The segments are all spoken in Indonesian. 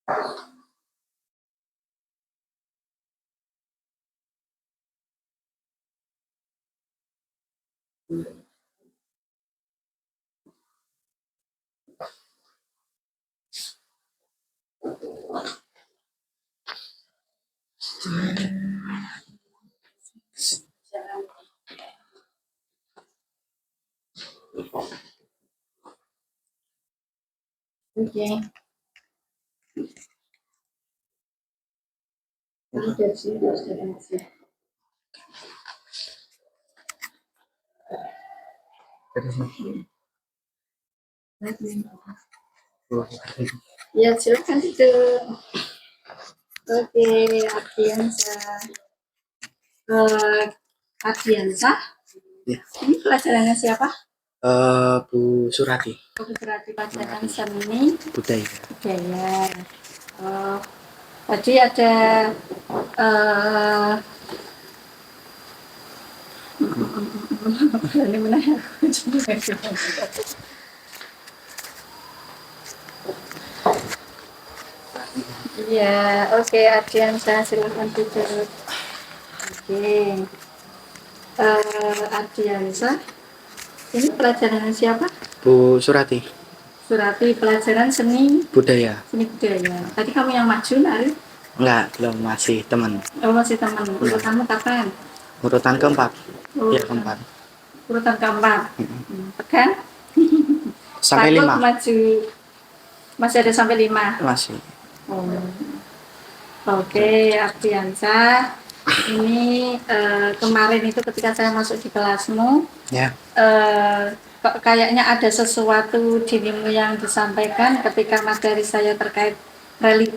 Oke. Udah sih, sih. Ya, silakan itu. Oke, Ardiansa. Ardiansa? Ya. Ini pelajarannya siapa? Bu Surati. Bu Surati, pelajaran seni budaya. Tadi ada ini menarik. Iya, oke, Ardiansa, silakan duduk. Oke. Ardiansa, ini pelajaran siapa? Bu Surati. Surati, pelajaran seni budaya. Seni budaya. Tadi kamu yang maju, Ari? Enggak, belum, masih teman. Oh, masih teman. Urutanmu kapan? Urutan keempat. Ya, keempat. Urutan keempat. Tekan? Sampai 5. Maju. Masih ada sampai 5? Masih. Oh. Oke, Ardiansa. Ini kemarin itu ketika saya masuk di kelasmu, ya. Kayaknya ada sesuatu dirimu yang disampaikan ketika materi saya terkait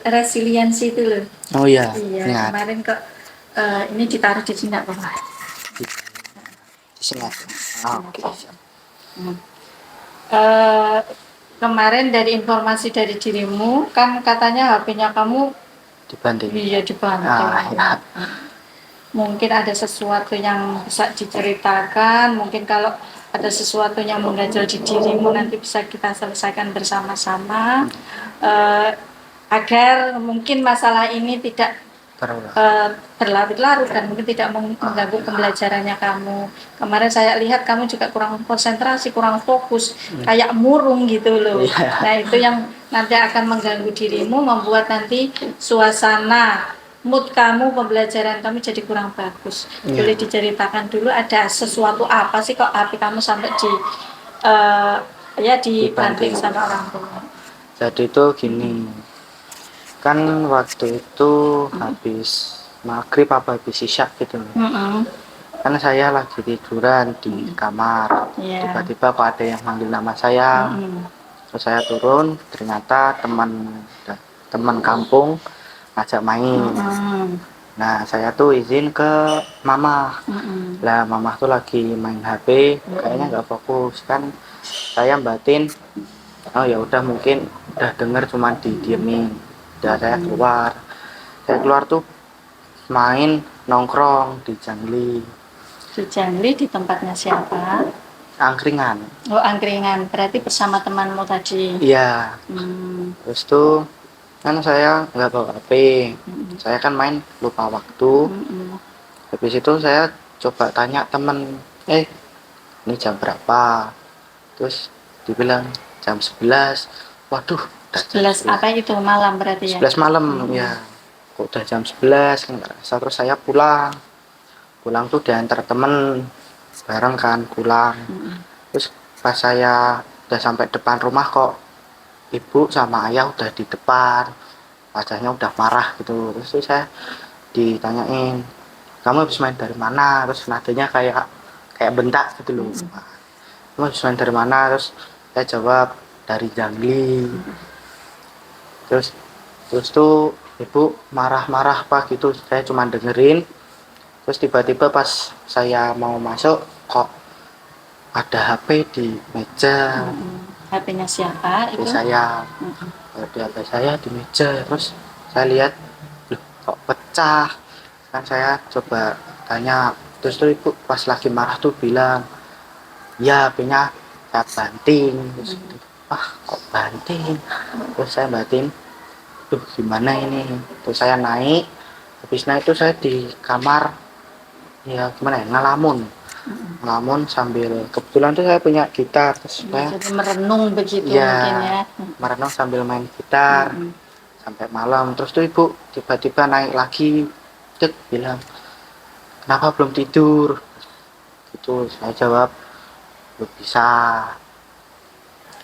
resiliensi itu loh. Oh iya. Iya. Kemarin kok ini ditaruh di sini apa? Di sini. Oke. Kemarin dari informasi dari dirimu kan katanya HP-nya kamu dibanting. Iya, dibanting. Ya. Mungkin ada sesuatu yang bisa diceritakan, mungkin kalau ada sesuatu yang mengganjal di dirimu nanti bisa kita selesaikan bersama-sama agar mungkin masalah ini tidak berlarut-larut dan mungkin tidak mengganggu pembelajarannya kamu. Kemarin saya lihat kamu juga kurang konsentrasi, kurang fokus, kayak murung gitu loh. Nah, itu yang nanti akan mengganggu dirimu, membuat nanti suasana mood kamu, pembelajaran kamu jadi kurang bagus. Boleh diceritakan dulu ada sesuatu apa sih kok HP kamu sampai dibanting sama orang tua? Jadi itu gini, kan waktu itu habis maghrib apa habis isya gitu. Kan saya lagi tiduran di kamar, tiba-tiba kok ada yang manggil nama saya. Terus saya turun, ternyata teman kampung ngajak main. Nah, saya tuh izin ke mama. Lah, mama tuh lagi main HP, kayaknya nggak fokus kan. Saya batin, oh ya udah mungkin udah denger cuman didiemin. Udah saya keluar tuh main nongkrong di Jangli. Di Jangli di tempatnya siapa? Angkringan. Oh, angkringan, berarti bersama temanmu tadi? Iya. Terus tuh kan saya nggak bawa HP, saya kan main lupa waktu. Habis itu saya coba tanya temen, ini jam berapa? Terus dibilang jam 11. Waduh, 11 apa itu, malam berarti ya? 11 malam ya. Kok udah jam 11 kan nggak rasa. Terus saya pulang tuh diantar temen bareng kan pulang. Terus pas saya udah sampai depan rumah kok ibu sama ayah udah di depan, wajahnya udah marah gitu. Terus saya ditanyain, kamu habis main dari mana? Terus nadanya kayak bentak gitu loh. Kamu habis main dari mana? Terus saya jawab dari Jangli. Terus tuh ibu marah-marah apa gitu, saya cuma dengerin. Terus tiba-tiba pas saya mau masuk kok ada HP di meja. HP-nya siapa? HP saya. Di HP saya di meja. Terus saya lihat, loh kok pecah. Kan saya coba tanya. Terus tuh ibu pas lagi marah tuh bilang, ya HP-nya saya banting. Terus kok banting? Terus saya banting, duh gimana ini. Terus saya naik, habis naik itu saya di kamar, ya gimana ya, ngelamun sambil, kebetulan tuh saya punya gitar, terus saya Jadi merenung begitu ya mungkin ya. merenung sambil main gitar sampai malam. Terus tuh ibu tiba-tiba naik lagi, Dek, bilang kenapa belum tidur, gitu. Saya jawab belum bisa.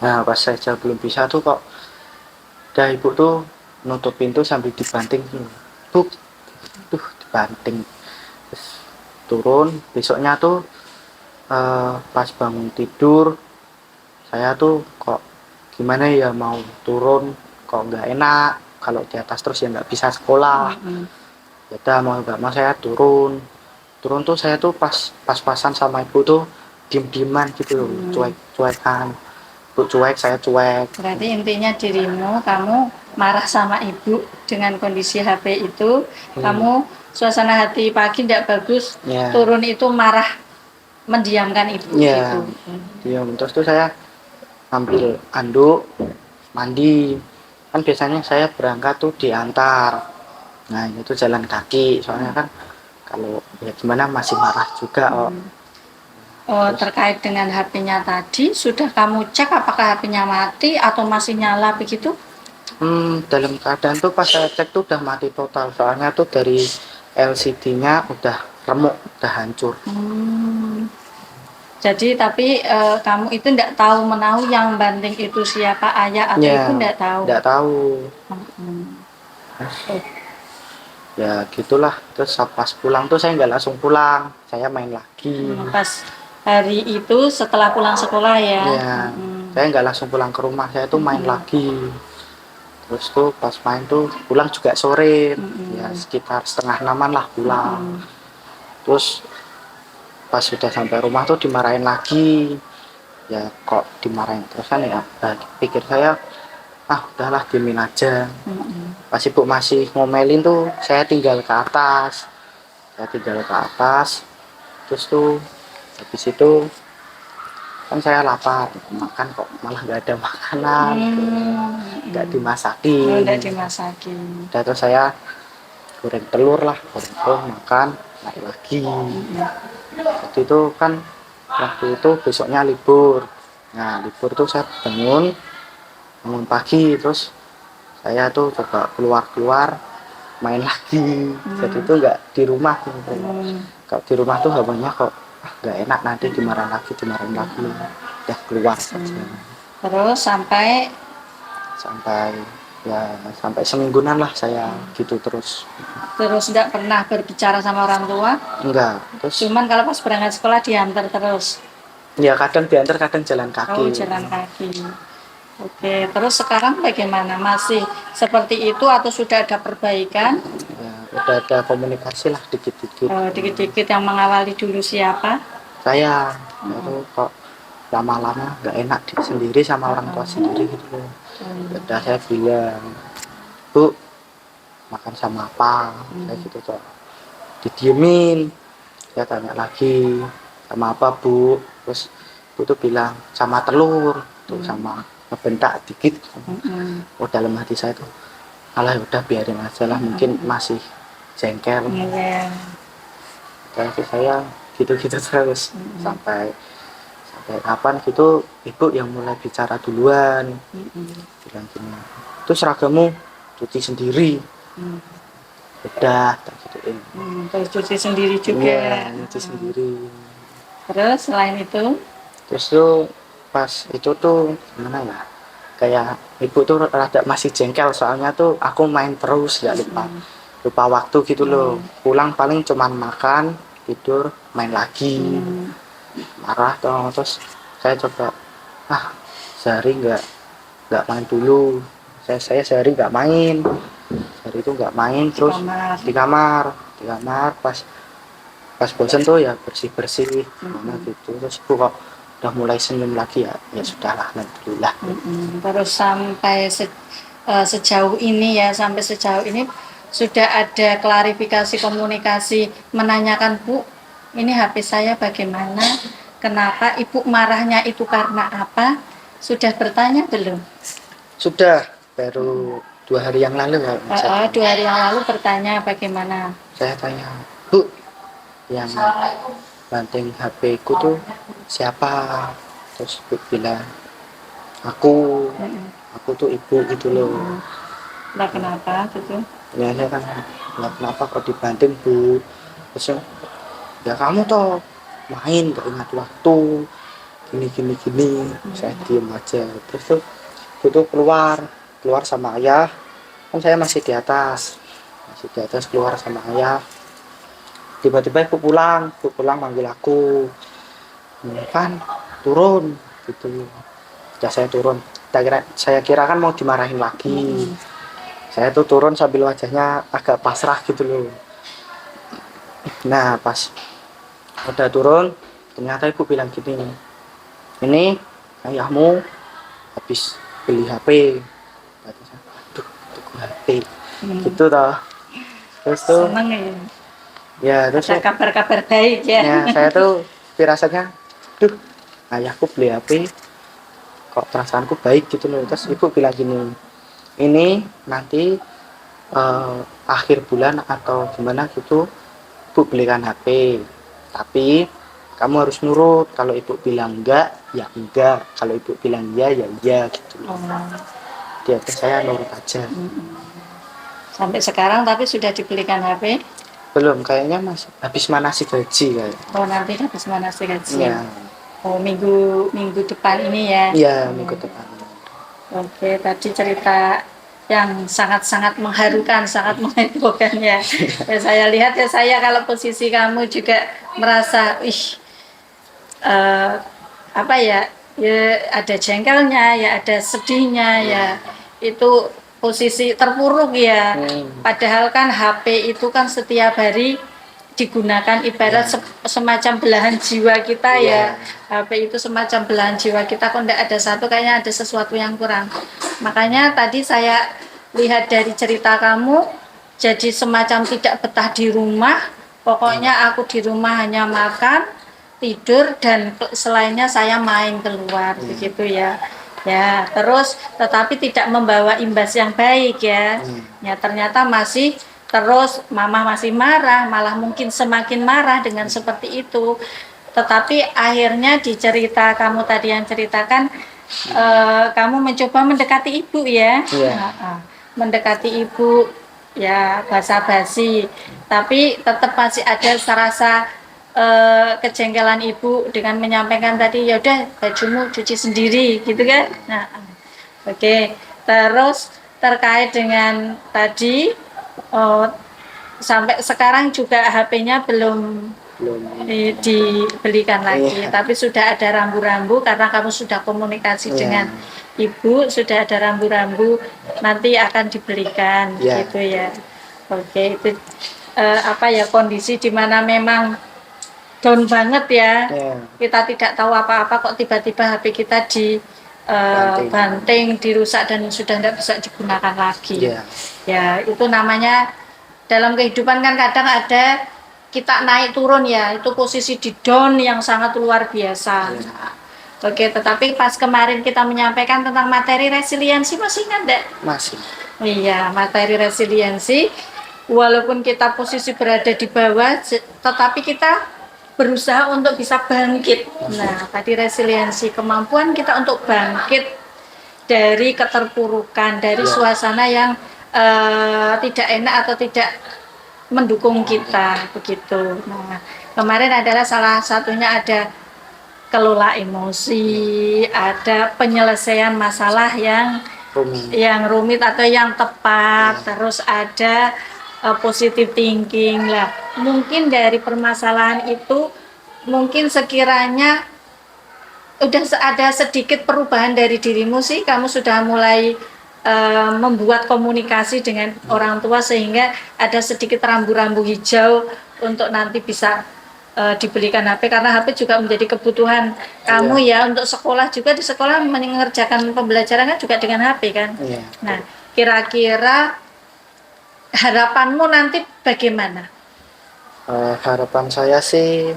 Nah pas saya jawab belum bisa tuh kok udah ibu tuh nutup pintu sambil dibanting, bu tuh dibanting. Terus turun besoknya tuh, pas bangun tidur saya tuh kok gimana ya, mau turun kok nggak enak, kalau di atas terus ya nggak bisa sekolah. Ya udah mau nggak mau saya turun. Tuh saya tuh pas-pasan sama ibu tuh diem-dieman gitu loh, cuek-cuekan. Ibu cuek, saya cuek. Berarti intinya dirimu, kamu marah sama ibu dengan kondisi HP itu, kamu suasana hati pagi tidak bagus, Ya. turun itu marah, mendiamkan ibu Ya, gitu. diam. Terus tuh saya ambil anduk, mandi. Kan biasanya saya berangkat tuh diantar. Nah itu jalan kaki, soalnya kan kalau ya gimana masih marah juga. Oh, terkait dengan HP-nya tadi, sudah kamu cek apakah HP-nya mati atau masih nyala begitu? Dalam keadaan tuh pas saya cek tuh udah mati total, soalnya tuh dari LCD-nya udah remuk, udah hancur. Jadi tapi kamu itu tidak tahu menahu yang banting itu siapa, ayah atau Ya, ibu tidak tahu. nggak tahu. Hmm. Ya gitulah. Terus pas pulang tuh saya nggak langsung pulang, saya main lagi. Pas hari itu setelah pulang sekolah ya. Ya, saya nggak langsung pulang ke rumah, saya tuh main lagi. Terus tuh pas main tuh pulang juga sore, ya sekitar 5:30 lah pulang. Terus pas sudah sampai rumah tuh dimarahin lagi. Ya kok dimarahin terus kan ya, pikir saya udahlah diemin aja. Pas ibu masih ngomelin tuh saya tinggal ke atas. Terus tuh habis itu kan saya lapar, makan kok malah nggak ada makanan, nggak dimasakin. Tidak dimasakin. Udah terus saya goreng telur makan, naik lagi. Waktu itu kan besoknya libur. Nah libur tuh saya bangun pagi, terus saya tuh coba keluar main lagi. Jadi itu nggak di rumah. Kalau di rumah tuh hawanya kok nggak enak, nanti dimarahin lagi. Udah keluar saja. Terus sampai sampai semingguan lah saya gitu terus. tidak pernah berbicara sama orang tua. Enggak. Terus Cuman kalau pas berangkat sekolah diantar terus. ya kadang diantar, kadang jalan kaki. Oh, jalan kaki. Oke, terus sekarang bagaimana? Masih seperti itu atau sudah ada perbaikan? Ya, udah ada komunikasi lah dikit-dikit. Dikit-dikit. Yang mengawali dulu siapa? Saya itu kok lama-lama nggak enak sendiri sama orang tua sendiri gitu loh. Udah saya bilang, Bu, makan sama apa? Kayak gitu tuh. Didiemin. Saya tanya lagi, sama apa Bu? Terus Bu tuh bilang sama telur, tuh sama ngebentak dikit. Oh dalam hati saya tuh, alah udah biarin aja lah, mungkin masih jengkel. Terus saya gitu-gitu terus sampai kapan gitu ibu yang mulai bicara duluan. Bilang gini, itu seragamu cuci sendiri. Udah tak gituin. Terus cuci sendiri juga. Iya, cuci sendiri. Terus selain itu? Terus tuh pas itu tuh gimana ya, kayak ibu tuh rada masih jengkel, soalnya tuh aku main terus, ya lupa waktu gitu loh. Pulang paling cuman makan, tidur, main lagi. Marah dong. Terus saya coba sehari nggak main dulu. Saya sehari nggak main, hari itu nggak main, terus di kamar pas bosan tuh ya bersih mana gitu. Terus ibu kok udah mulai senyum lagi, ya sudahlah, alhamdulillah. Terus sampai sejauh ini sudah ada klarifikasi komunikasi menanyakan, Bu, ini HP saya bagaimana, kenapa, ibu marahnya itu karena apa, sudah bertanya belum? Sudah, baru 2 hari yang lalu ya. 2 hari yang lalu bertanya bagaimana? Saya tanya, Bu, yang banting HP ku tuh siapa? Terus ibu bilang, aku tuh ibu gitu loh. Nah, kenapa gitu? Ya saya kan, ya kenapa kok dibanting Bu? Terus ya kamu tuh main gak ingat waktu, gini. Saya diem aja. Terus tuh ibu tuh keluar sama ayah, kan saya masih di atas keluar sama ayah. Tiba-tiba ibu pulang manggil aku, kan turun gitu. Ya saya turun, saya kira kan mau dimarahin lagi. Saya tuh turun sambil wajahnya agak pasrah gitu loh. Nah pas udah turun, ternyata ibu bilang gini, ini ayahmu habis beli HP. Aduh, tuku HP gitu toh. Terus tuh Seneng ya terus ada kabar-kabar baik ya. ya saya tuh firasatnya, duh ayahku beli HP kok perasaanku baik gitu loh. Terus ibu bilang gini, ini nanti akhir bulan atau gimana gitu ibu belikan HP, tapi kamu harus nurut, kalau ibu bilang enggak ya enggak, kalau ibu bilang iya ya iya gitu loh. Dia saya nurut aja. Sampai sekarang tapi sudah dibelikan HP? Belum, kayaknya masih habis manasi gaji kayak. Oh, nanti habis mana sih gaji? Ya. Oh, minggu depan ini ya? Iya, minggu depan. Oke, tadi cerita yang sangat-sangat mengharukan, sangat menghebohkan ya. Ya, saya lihat ya, saya kalau posisi kamu juga merasa, apa ya, ya ada jengkelnya, ya ada sedihnya, ya itu posisi terpuruk ya. Padahal kan HP itu kan setiap hari digunakan ibarat semacam belahan jiwa kita ya. HP itu semacam belahan jiwa kita, kok enggak ada satu, kayaknya ada sesuatu yang kurang. Makanya tadi saya lihat dari cerita kamu, jadi semacam tidak betah di rumah. Pokoknya aku di rumah hanya makan, tidur, dan selainnya saya main keluar begitu ya. Ya, terus tetapi tidak membawa imbas yang baik ya. Ya ternyata masih terus mama masih marah, malah mungkin semakin marah dengan seperti itu. Tetapi akhirnya di cerita kamu tadi yang ceritakan, kamu mencoba mendekati ibu ya. Mendekati ibu ya basa-basi, tapi tetap masih ada serasa kejengkelan ibu dengan menyampaikan tadi, ya udah bajumu cuci sendiri gitu kan. Nah, oke. Terus terkait dengan tadi, sampai sekarang juga HP-nya belum dibelikan lagi, tapi sudah ada rambu-rambu karena kamu sudah komunikasi dengan ibu, sudah ada rambu-rambu nanti akan dibelikan gitu ya. Oke, itu apa ya, kondisi di mana memang down banget ya. Kita tidak tahu apa-apa kok tiba-tiba HP kita banting, dirusak dan sudah tidak bisa digunakan lagi. Ya, itu namanya dalam kehidupan kan kadang ada kita naik turun ya, itu posisi di down yang sangat luar biasa. Oke, tetapi pas kemarin kita menyampaikan tentang materi resiliensi, masih ingat enggak? Masih. Iya, materi resiliensi, walaupun kita posisi berada di bawah, tetapi kita berusaha untuk bisa bangkit. Nah, tadi resiliensi, kemampuan kita untuk bangkit dari keterpurukan, dari suasana yang tidak enak atau tidak mendukung kita begitu. Nah, kemarin adalah salah satunya ada kelola emosi, ada penyelesaian masalah yang rumit atau yang tepat, terus ada positive thinking lah. Mungkin dari permasalahan itu, mungkin sekiranya udah ada sedikit perubahan dari dirimu sih, kamu sudah mulai membuat komunikasi dengan orang tua sehingga ada sedikit rambu-rambu hijau untuk nanti bisa dibelikan HP, karena HP juga menjadi kebutuhan kamu ya untuk sekolah juga. Di sekolah mengerjakan pembelajaran kan juga dengan HP kan. Nah, kira-kira harapanmu nanti bagaimana? Harapan saya sih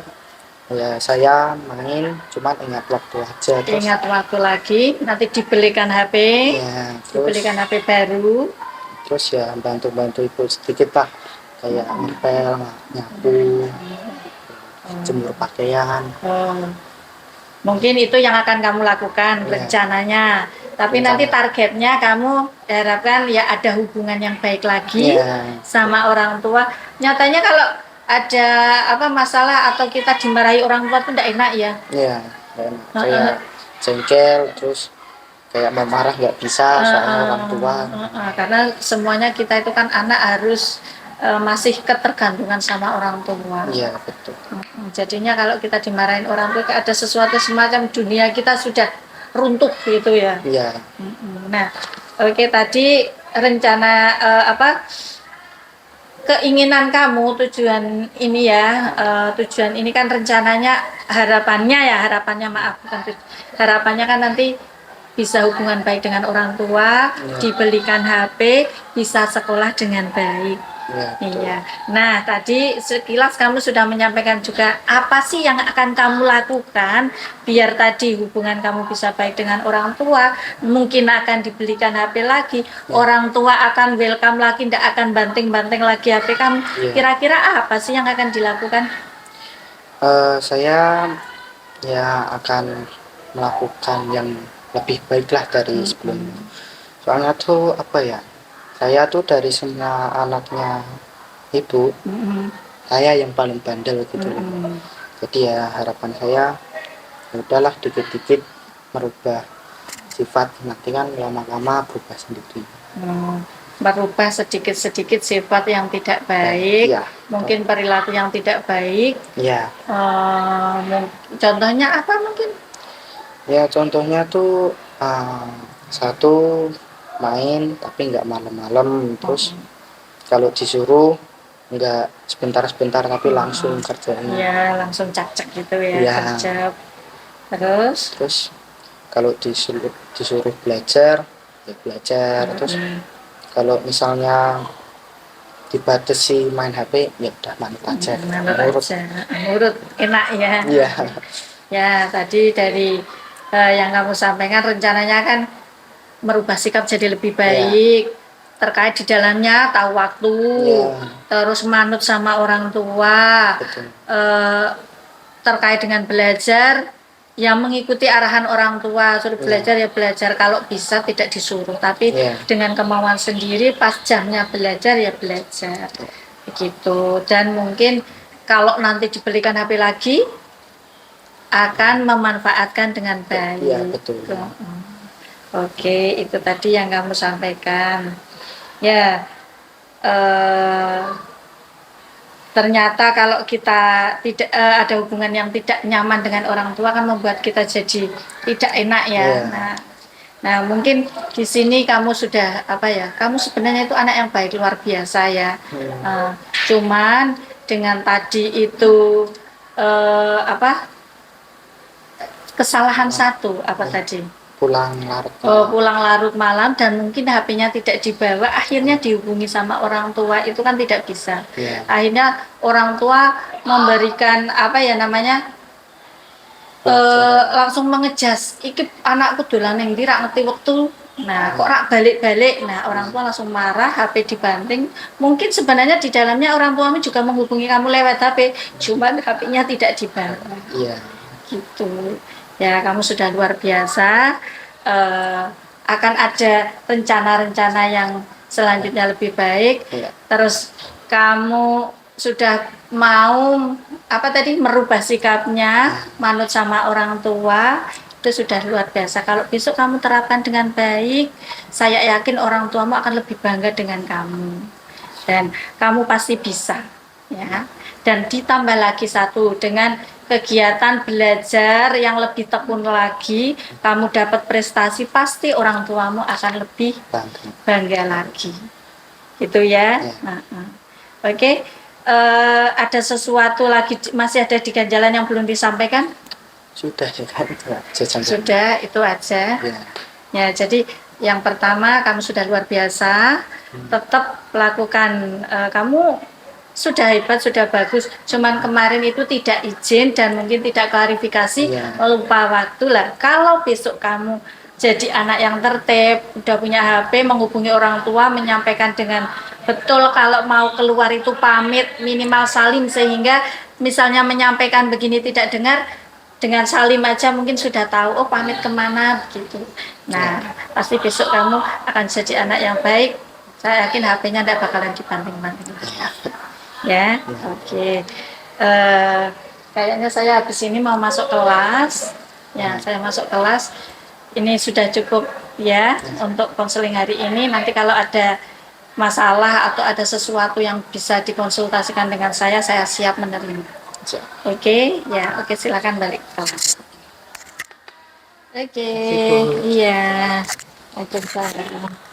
ya saya main, cuman ingat waktu aja. Terus, ingat waktu lagi, nanti dibelikan HP, dibelikan HP baru. terus ya bantu-bantu ibu sedikit lah, kayak ngepel, nyapu, jemur pakaian. Mungkin itu yang akan kamu lakukan rencananya. Tapi nanti targetnya kamu harapkan ya ada hubungan yang baik lagi sama orang tua. Nyatanya kalau ada apa masalah atau kita dimarahi orang tua itu tidak enak ya. Iya, kayak jengkel, terus kayak mau marah nggak bisa soalnya orang tua. Karena semuanya kita itu kan anak harus masih ketergantungan sama orang tua. Iya, betul. Jadinya kalau kita dimarahin orang tua ada sesuatu semacam dunia kita sudah runtuh gitu ya. Iya. Nah, oke, tadi rencana keinginan kamu, tujuan ini ya, tujuan ini kan rencananya harapannya maaf bukan harapannya kan nanti bisa hubungan baik dengan orang tua, dibelikan HP, bisa sekolah dengan baik. Iya. Nah, tadi sekilas kamu sudah menyampaikan juga apa sih yang akan kamu lakukan biar tadi hubungan kamu bisa baik dengan orang tua, mungkin akan dibelikan HP lagi, orang tua akan welcome lagi, tidak akan banting-banting lagi HP kamu. Kira-kira apa sih yang akan dilakukan? Saya ya akan melakukan yang lebih baiklah dari sebelumnya. Soalnya tuh apa ya? Saya tuh dari semua anaknya ibu, saya yang paling bandel gitu. Jadi ya harapan saya udahlah dikit-dikit merubah sifat, nanti kan lama-lama berubah sendiri. Merubah sedikit-sedikit sifat yang tidak baik, mungkin perilaku yang tidak baik. Contohnya apa mungkin? Ya contohnya tuh satu main tapi nggak malam-malam, terus kalau disuruh nggak sebentar-sebentar tapi langsung kerjanya. Iya, langsung cak-cak gitu ya, kerja. Terus kalau disuruh belajar ya belajar, terus kalau misalnya dibatasi main HP ya udah manut aja. Nurut, enak ya. Ya, tadi dari yang kamu sampaikan rencananya kan merubah sikap jadi lebih baik, terkait di dalamnya tahu waktu, terus manut sama orang tua, terkait dengan belajar yang mengikuti arahan orang tua, suruh belajar ya belajar, kalau bisa tidak disuruh, tapi dengan kemauan sendiri pas jamnya belajar ya belajar, begitu. Dan mungkin kalau nanti dibelikan HP lagi akan memanfaatkan dengan baik. Iya, betul. Oke, itu tadi yang kamu sampaikan. Ya, ternyata kalau kita tidak ada hubungan yang tidak nyaman dengan orang tua kan membuat kita jadi tidak enak ya. Nah, mungkin di sini kamu sudah kamu sebenarnya itu anak yang baik luar biasa ya. Cuman dengan tadi itu kesalahan satu tadi? Pulang larut malam dan mungkin HP-nya tidak dibawa, akhirnya dihubungi sama orang tua itu kan tidak bisa. Akhirnya orang tua memberikan langsung mengejas, iki anakku dolan ning ndi ra ngerti wektu. Nah, kok rak balik-balik. Nah, orang tua langsung marah, HP dibanting. Mungkin sebenarnya di dalamnya orang tuamu juga menghubungi kamu lewat HP, cuman HP-nya tidak dibawa. Gitu. Ya, kamu sudah luar biasa. Akan ada rencana-rencana yang selanjutnya lebih baik. Terus kamu sudah mau merubah sikapnya, manut sama orang tua, itu sudah luar biasa. Kalau besok kamu terapkan dengan baik, saya yakin orang tuamu akan lebih bangga dengan kamu. Dan kamu pasti bisa, ya. Dan ditambah lagi satu, dengan kegiatan belajar yang lebih tekun lagi, kamu dapat prestasi, pasti orang tuamu akan lebih bangga lagi. Gitu ya. Oke. Ada sesuatu lagi, masih ada di ganjalan yang belum disampaikan? Sudah, sudah, itu aja. Ya, jadi yang pertama kamu sudah luar biasa, tetap lakukan, kamu sudah hebat, sudah bagus, cuman kemarin itu tidak izin dan mungkin tidak klarifikasi, lupa waktu lah. Kalau besok kamu jadi anak yang tertib, udah punya HP, menghubungi orang tua, menyampaikan dengan betul kalau mau keluar itu pamit, minimal salim, sehingga misalnya menyampaikan begini tidak dengar, dengan salim aja mungkin sudah tahu, oh pamit kemana, begitu. Nah, pasti besok kamu akan jadi anak yang baik. Saya yakin HP-nya tidak bakalan dibanting-banting. Ya, oke. Kayaknya saya habis ini mau masuk kelas. Ya, saya masuk kelas. Ini sudah cukup ya untuk konseling hari ini. Nanti kalau ada masalah atau ada sesuatu yang bisa dikonsultasikan dengan saya siap menerima. Oke, ya, oke, silakan balik ke kelas. Oke, iya. Waalaikumsalam.